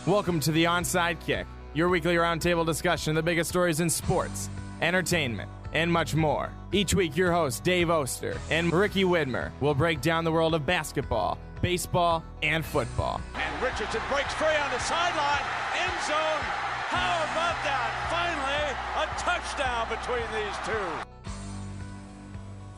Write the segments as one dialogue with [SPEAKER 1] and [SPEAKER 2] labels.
[SPEAKER 1] Welcome to the Onside Kick, your weekly roundtable discussion of the biggest stories in sports, entertainment, and much more. Each week, your hosts, Dave Oster and Ricky Widmer, will break down the world of basketball, baseball, and football.
[SPEAKER 2] And Richardson breaks free on the sideline, end zone. How about that? Finally, a touchdown between these two.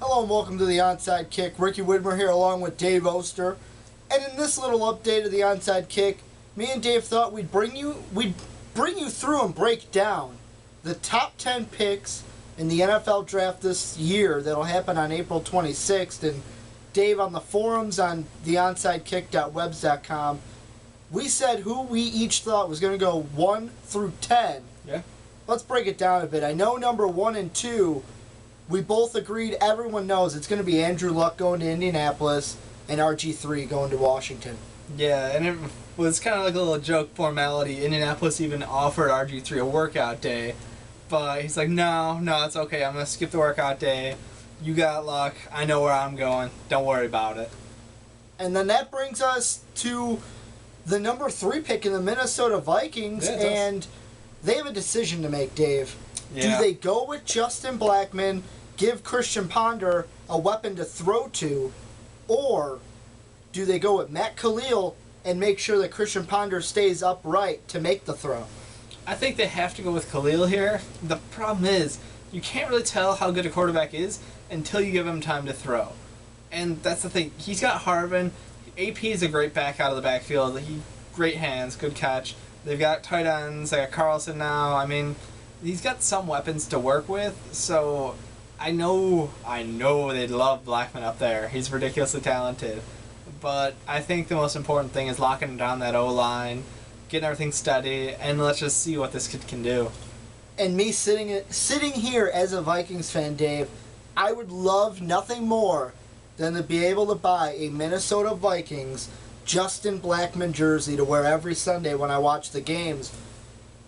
[SPEAKER 3] Hello and welcome to the Onside Kick. Ricky Widmer here along with Dave Oster. And in this little update of the Onside Kick, me and Dave thought we'd bring you through and break down the top 10 picks in the NFL draft this year that'll happen on April 26th. And Dave, on the forums on theonsidekick.webs.com, we said who we each thought was going to go 1 through 10.
[SPEAKER 4] Yeah.
[SPEAKER 3] Let's break it down a bit. I know number 1 and 2, we both agreed, everyone knows it's going to be Andrew Luck going to Indianapolis and RG3 going to Washington.
[SPEAKER 4] Yeah, and it was kind of like a little joke formality. Indianapolis even offered RG3 a workout day, but he's like, no, it's okay. I'm going to skip the workout day. You got Luck. I know where I'm going. Don't worry about it.
[SPEAKER 3] And then that brings us to the number 3 pick in the Minnesota Vikings, and they have a decision to make, Dave.
[SPEAKER 4] Yeah.
[SPEAKER 3] Do they go with Justin Blackmon, give Christian Ponder a weapon to throw to, or do they go with Matt Khalil and make sure that Christian Ponder stays upright to make the throw?
[SPEAKER 4] I think they have to go with Khalil here. The problem is, you can't really tell how good a quarterback is until you give him time to throw. And that's the thing. He's got Harvin. AP is a great back out of the backfield. Great hands, good catch. They've got tight ends. They got Carlson now. I mean, he's got some weapons to work with. So I know they'd love Blackmon up there. He's ridiculously talented. But I think the most important thing is locking down that O-line, getting everything steady, and let's just see what this kid can do.
[SPEAKER 3] And me sitting here as a Vikings fan, Dave, I would love nothing more than to be able to buy a Minnesota Vikings Justin Blackmon jersey to wear every Sunday when I watch the games.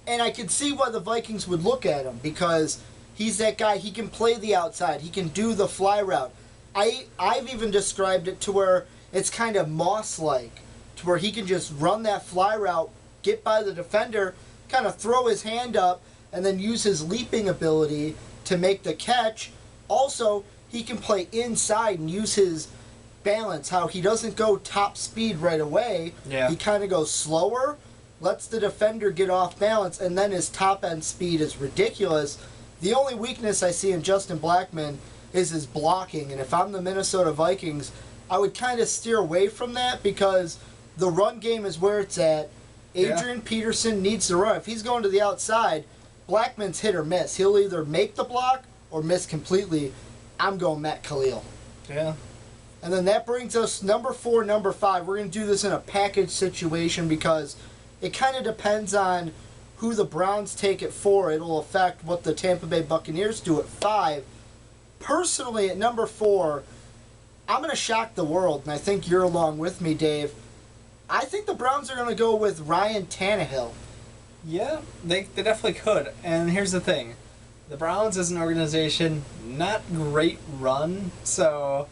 [SPEAKER 3] And I can see why the Vikings would look at him, because he's that guy. He can play the outside. He can do the fly route. I've even described it to where it's kind of Moss-like, to where he can just run that fly route, get by the defender, kind of throw his hand up, and then use his leaping ability to make the catch. Also, he can play inside and use his balance, how he doesn't go top speed right away.
[SPEAKER 4] Yeah.
[SPEAKER 3] He kind of goes slower, lets the defender get off balance, and then his top-end speed is ridiculous. The only weakness I see in Justin Blackmon is his blocking, and if I'm the Minnesota Vikings, I would kind of steer away from that, because the run game is where it's at. Adrian Peterson needs to run. If he's going to the outside, Blackmon's hit or miss. He'll either make the block or miss completely. I'm going Matt Khalil.
[SPEAKER 4] Yeah.
[SPEAKER 3] And then that brings us number 4, number 5. We're going to do this in a package situation because it kind of depends on who the Browns take at 4. It'll affect what the Tampa Bay Buccaneers do at 5. Personally, at number 4, I'm going to shock the world, and I think you're along with me, Dave. I think the Browns are going to go with Ryan Tannehill.
[SPEAKER 4] Yeah, they definitely could. And here's the thing. The Browns as an organization, not great run. So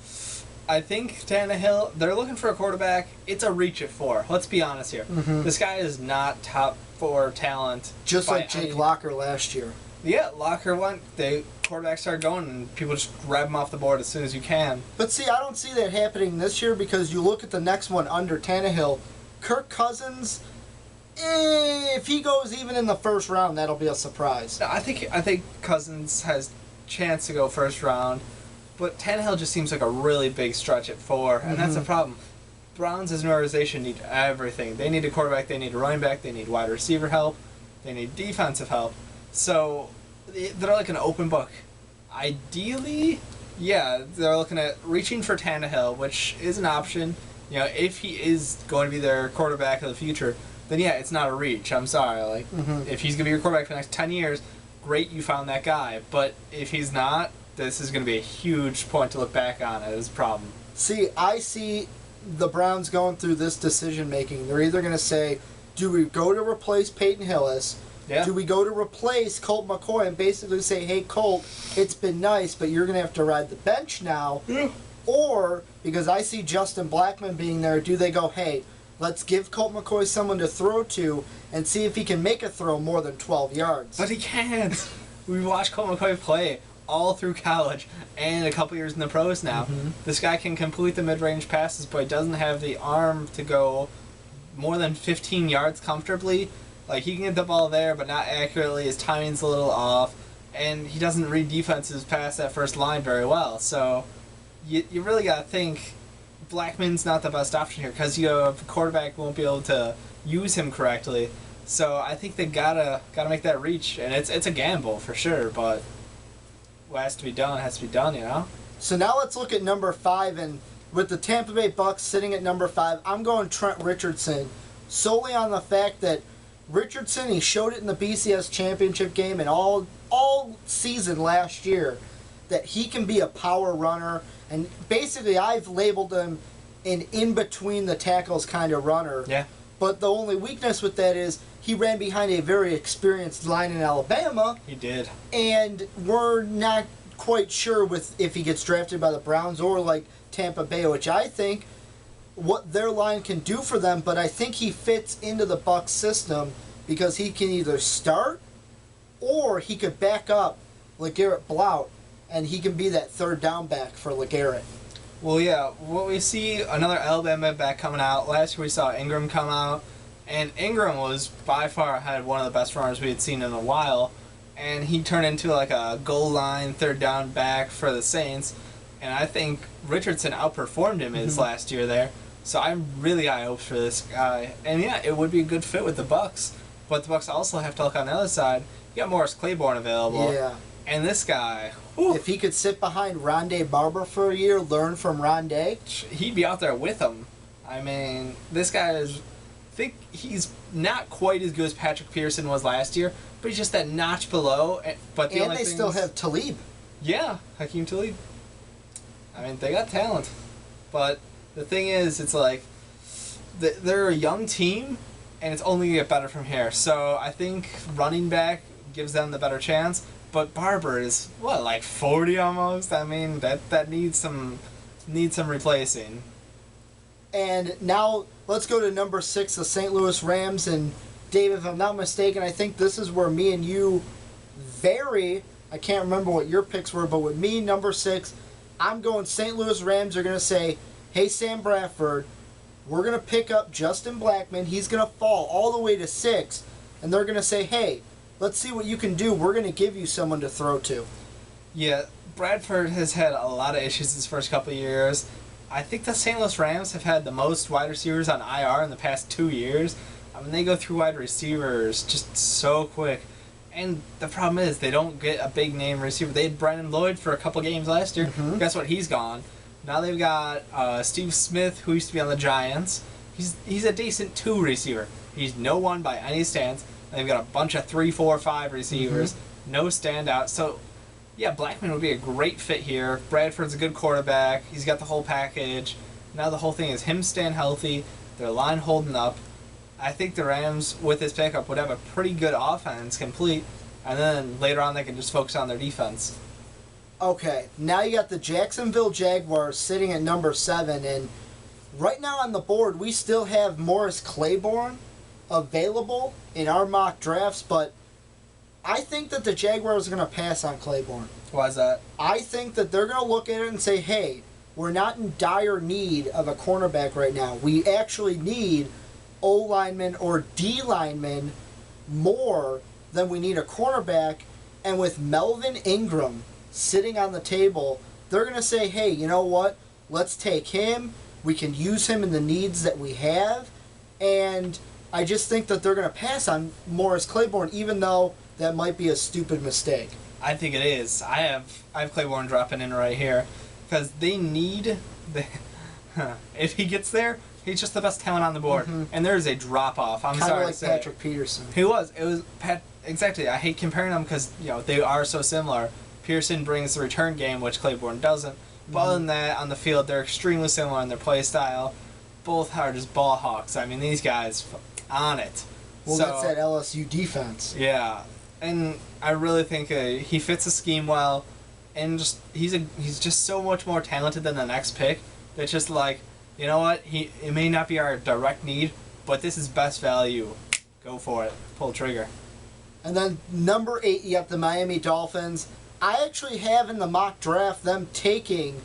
[SPEAKER 4] I think Tannehill, they're looking for a quarterback. It's a reach at 4. Let's be honest here.
[SPEAKER 3] Mm-hmm.
[SPEAKER 4] This guy is not top 4 talent.
[SPEAKER 3] Just like Jake Locker last year.
[SPEAKER 4] Yeah, Locker went. The quarterbacks started going, and people just grab him off the board as soon as you can.
[SPEAKER 3] But see, I don't see that happening this year, because you look at the next one under Tannehill, Kirk Cousins. If he goes even in the first round, that'll be a surprise.
[SPEAKER 4] No, I think Cousins has chance to go first round, but Tannehill just seems like a really big stretch at 4, and that's the problem. Browns as an organization need everything. They need a quarterback, they need a running back, they need wide receiver help, they need defensive help. So they're like an open book. Ideally, yeah, they're looking at reaching for Tannehill, which is an option. You know, if he is going to be their quarterback of the future, then yeah, it's not a reach. I'm sorry. Like, if he's going to be your quarterback for the next 10 years, great, you found that guy. But if he's not, this is going to be a huge point to look back on as a problem.
[SPEAKER 3] See, I see the Browns going through this decision-making. They're either going to say, do we go to replace Peyton Hillis?
[SPEAKER 4] Yeah.
[SPEAKER 3] Do we go to replace Colt McCoy and basically say, hey, Colt, it's been nice, but you're going to have to ride the bench now?
[SPEAKER 4] Yeah.
[SPEAKER 3] Or, because I see Justin Blackmon being there, do they go, hey, Let's give Colt McCoy someone to throw to and see if he can make a throw more than 12 yards.
[SPEAKER 4] But he can't. We watched Colt McCoy play all through college and a couple years in the pros now.
[SPEAKER 3] Mm-hmm.
[SPEAKER 4] This guy can complete the mid-range passes, but he doesn't have the arm to go more than 15 yards comfortably. Like, he can get the ball there, but not accurately. His timing's a little off, and he doesn't read defenses past that first line very well. So you really got to think Blackman's not the best option here because a quarterback won't be able to use him correctly. So I think they gotta make that reach, and it's a gamble for sure, but what has to be done has to be done, you know?
[SPEAKER 3] So now let's look at number 5, and with the Tampa Bay Bucks sitting at number 5, I'm going Trent Richardson, solely on the fact that Richardson, he showed it in the BCS championship game and all season last year that he can be a power runner, and basically I've labeled him an in-between the tackles kind of runner.
[SPEAKER 4] Yeah.
[SPEAKER 3] But the only weakness with that is he ran behind a very experienced line in Alabama.
[SPEAKER 4] He did.
[SPEAKER 3] And we're not quite sure if he gets drafted by the Browns or like Tampa Bay, which I think what their line can do for them, but I think he fits into the Bucs system because he can either start or he could back up LeGarrette Blount and he can be that third down back for LeGarrette.
[SPEAKER 4] Well, yeah, what we see, another Alabama back coming out. Last year we saw Ingram come out, and Ingram was by far had one of the best runners we had seen in a while, and he turned into like a goal line third down back for the Saints, and I think Richardson outperformed him his last year there, so I'm really high hopes for this guy. And yeah, it would be a good fit with the Bucs, but the Bucs also have to look on the other side. You got Morris Claiborne available.
[SPEAKER 3] Yeah.
[SPEAKER 4] And this guy, whew,
[SPEAKER 3] If he could sit behind Rondé Barber for a year, learn from Rondé.
[SPEAKER 4] he'd be out there with him. I mean, this guy is. I think he's not quite as good as Patrick Pearson was last year, but he's just that notch below. But the
[SPEAKER 3] And
[SPEAKER 4] only
[SPEAKER 3] they
[SPEAKER 4] thing
[SPEAKER 3] still
[SPEAKER 4] is-
[SPEAKER 3] have Talib.
[SPEAKER 4] yeah, Hakeem Talib. I mean, they got talent, but the thing is, it's like they're a young team, and it's only gonna get better from here. So I think running back gives them the better chance. But Barber is like 40 almost. I mean, that needs some replacing.
[SPEAKER 3] And now let's go to number 6, the St. Louis Rams. And Dave, if I'm not mistaken, I think this is where me and you vary. I can't remember what your picks were, but with me, number 6, I'm going St. Louis Rams are going to say, hey, Sam Bradford, we're going to pick up Justin Blackman. He's going to fall all the way to 6. And they're going to say, hey, let's see what you can do. We're going to give you someone to throw to.
[SPEAKER 4] Yeah, Bradford has had a lot of issues his first couple of years. I think the St. Louis Rams have had the most wide receivers on IR in the past 2 years. I mean, they go through wide receivers just so quick. And the problem is they don't get a big name receiver. They had Brandon Lloyd for a couple games last year.
[SPEAKER 3] Mhm.
[SPEAKER 4] Guess what? He's gone. Now they've got Steve Smith, who used to be on the Giants. He's a decent 2 receiver. He's no 1 by any stance. And they've got a bunch of 3, 4, 5 receivers. No standout. So, yeah, Blackman would be a great fit here. Bradford's a good quarterback. He's got the whole package. Now the whole thing is him staying healthy, their line holding up. I think the Rams, with this pickup, would have a pretty good offense complete, and then later on they can just focus on their defense.
[SPEAKER 3] Okay, now you got the Jacksonville Jaguars sitting at number 7, and right now on the board we still have Morris Claiborne available in our mock drafts, but I think that the Jaguars are going to pass on Claiborne.
[SPEAKER 4] Why is that?
[SPEAKER 3] I think that they're going to look at it and say, hey, we're not in dire need of a cornerback right now. We actually need O-lineman or D-lineman more than we need a cornerback. And with Melvin Ingram sitting on the table, they're going to say, hey, you know what? Let's take him. We can use him in the needs that we have. And I just think that they're going to pass on Morris Claiborne, even though that might be a stupid mistake.
[SPEAKER 4] I think it is. I have Claiborne dropping in right here because they need if he gets there, he's just the best talent on the board, and there's a drop off. I'm
[SPEAKER 3] Kind
[SPEAKER 4] sorry
[SPEAKER 3] of like
[SPEAKER 4] to say.
[SPEAKER 3] Patrick Peterson.
[SPEAKER 4] He was. It was Pat. Exactly. I hate comparing them because they are so similar. Pearson brings the return game, which Claiborne doesn't. But other than that, on the field, they're extremely similar in their play style. Both are just ball hawks. I mean, these guys on it.
[SPEAKER 3] Well,
[SPEAKER 4] So-
[SPEAKER 3] that's that LSU defense.
[SPEAKER 4] Yeah, and I really think he fits the scheme well, and he's just so much more talented than the next pick. That's just like you know what, it may not be our direct need, but this is best value. Go for it. Pull the trigger.
[SPEAKER 3] And then number 8, you got the Miami Dolphins. I actually have in the mock draft them taking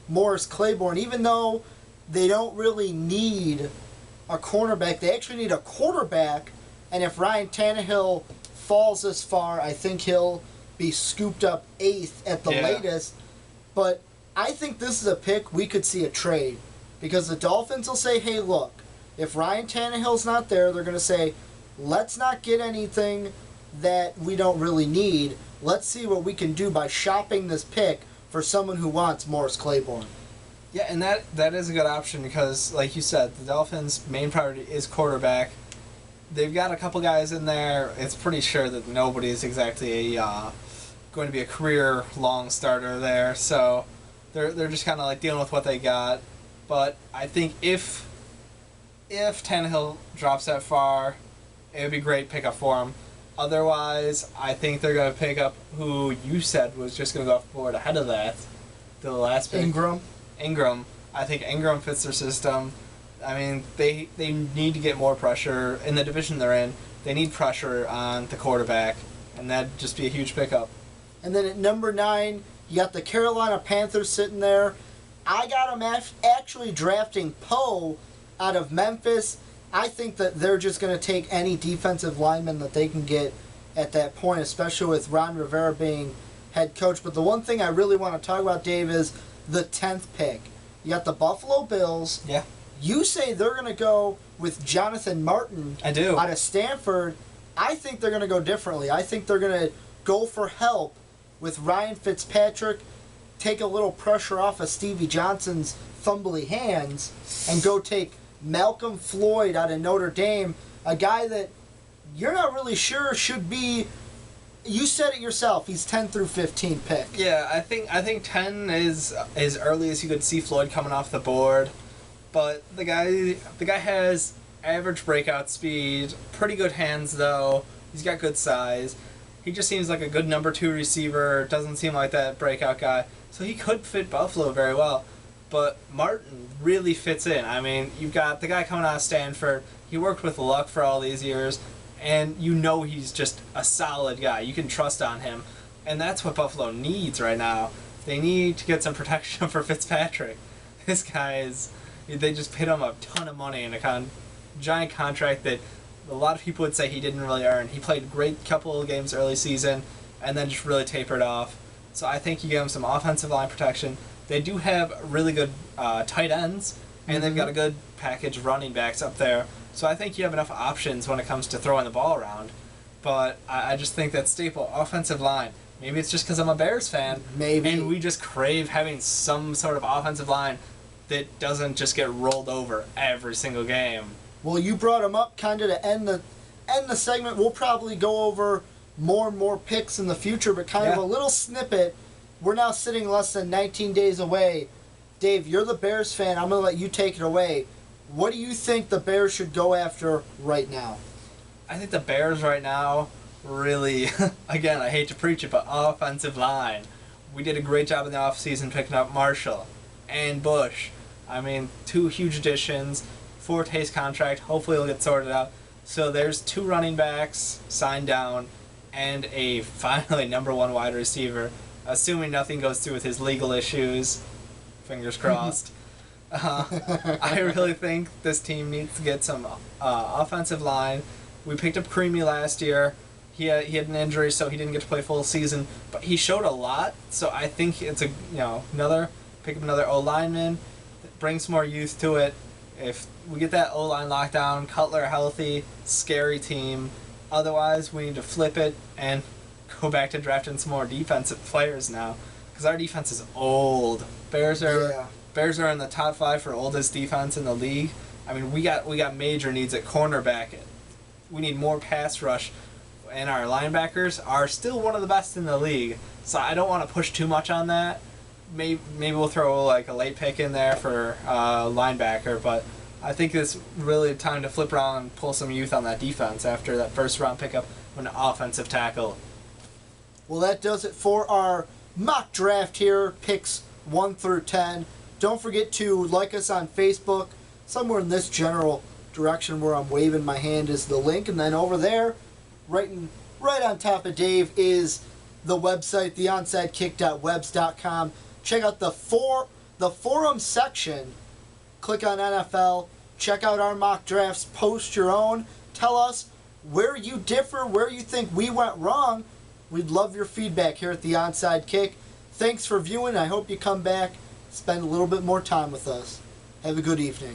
[SPEAKER 3] Morris Claiborne, even though they don't really need a cornerback. They actually need a quarterback, and if Ryan Tannehill falls this far, I think he'll be scooped up 8th at the latest. But I think this is a pick we could see a trade, because the Dolphins will say, hey, look, if Ryan Tannehill's not there, they're going to say, let's not get anything that we don't really need. Let's see what we can do by shopping this pick for someone who wants Morris Claiborne.
[SPEAKER 4] Yeah, and that is a good option because, like you said, the Dolphins' main priority is quarterback. They've got a couple guys in there. It's pretty sure that nobody is exactly going to be a career-long starter there. So they're just kind of like dealing with what they got. But I think if Tannehill drops that far, it would be a great pickup for him. Otherwise, I think they're going to pick up who you said was just going to go off the board ahead of that, the last pick. Ingram. I think Ingram fits their system. I mean, they need to get more pressure in the division they're in. They need pressure on the quarterback, and that'd just be a huge pickup.
[SPEAKER 3] And then at number 9, you got the Carolina Panthers sitting there. I got them actually drafting Poe out of Memphis. I think that they're just going to take any defensive lineman that they can get at that point, especially with Ron Rivera being head coach. But the one thing I really want to talk about, Dave, is the 10th pick. You got the Buffalo Bills.
[SPEAKER 4] Yeah.
[SPEAKER 3] You say they're going to go with Jonathan Martin.
[SPEAKER 4] I do.
[SPEAKER 3] Out of Stanford. I think they're going to go differently. I think they're going to go for help with Ryan Fitzpatrick, take a little pressure off of Stevie Johnson's fumbly hands, and go take Malcolm Floyd out of Notre Dame, a guy that you're not really sure should be. You said it yourself. He's 10 through 15 pick.
[SPEAKER 4] Yeah, I think 10 is as early as you could see Floyd coming off the board, but the guy has average breakout speed, pretty good hands though. He's got good size. He just seems like a good number 2 receiver. Doesn't seem like that breakout guy, so he could fit Buffalo very well. But Martin really fits in. I mean, you've got the guy coming out of Stanford. He worked with Luck for all these years, and you know he's just a solid guy. You can trust on him. And that's what Buffalo needs right now. They need to get some protection for Fitzpatrick. This guy is... They just paid him a ton of money in a giant contract that a lot of people would say he didn't really earn. He played a great couple of games early season, and then just really tapered off. So I think you give him some offensive line protection. They do have really good tight ends, and they've got a good package of running backs up there. So I think you have enough options when it comes to throwing the ball around. But I just think that staple offensive line, maybe it's just because I'm a Bears fan, and we just crave having some sort of offensive line that doesn't just get rolled over every single game.
[SPEAKER 3] Well, you brought him up kind of to end the segment. We'll probably go over more and more picks in the future, but kind of a little snippet. We're now sitting less than 19 days away. Dave, you're the Bears fan. I'm going to let you take it away. What do you think the Bears should go after right now?
[SPEAKER 4] I think the Bears right now really, again, I hate to preach it, but offensive line. We did a great job in the offseason picking up Marshall and Bush. I mean, 2 huge additions, Forte's contract. Hopefully it'll get sorted out. So there's 2 running backs signed down and a finally number 1 wide receiver. Assuming nothing goes through with his legal issues, fingers crossed. I really think this team needs to get some offensive line. We picked up Creamy last year. He had an injury, so he didn't get to play full season, but he showed a lot. So I think it's pick up another O lineman, bring some more youth to it. If we get that O line locked down, Cutler healthy, scary team. Otherwise, we need to flip it and go back to drafting some more defensive players now, because our defense is old. Bears are in the top 5 for oldest defense in the league. I mean, we got major needs at cornerback. We need more pass rush, and our linebackers are still one of the best in the league. So I don't want to push too much on that. Maybe we'll throw like a late pick in there for linebacker, but I think it's really time to flip around and pull some youth on that defense after that first round pickup of an offensive tackle.
[SPEAKER 3] Well, that does it for our mock draft here, picks 1 through 10. Don't forget to like us on Facebook. Somewhere in this general direction where I'm waving my hand is the link. And then over there, right on top of Dave, is the website, theonsidekick.webs.com. Check out the forum section. Click on NFL. Check out our mock drafts. Post your own. Tell us where you differ, where you think we went wrong. We'd love your feedback here at the Onside Kick. Thanks for viewing. I hope you come back, spend a little bit more time with us. Have a good evening.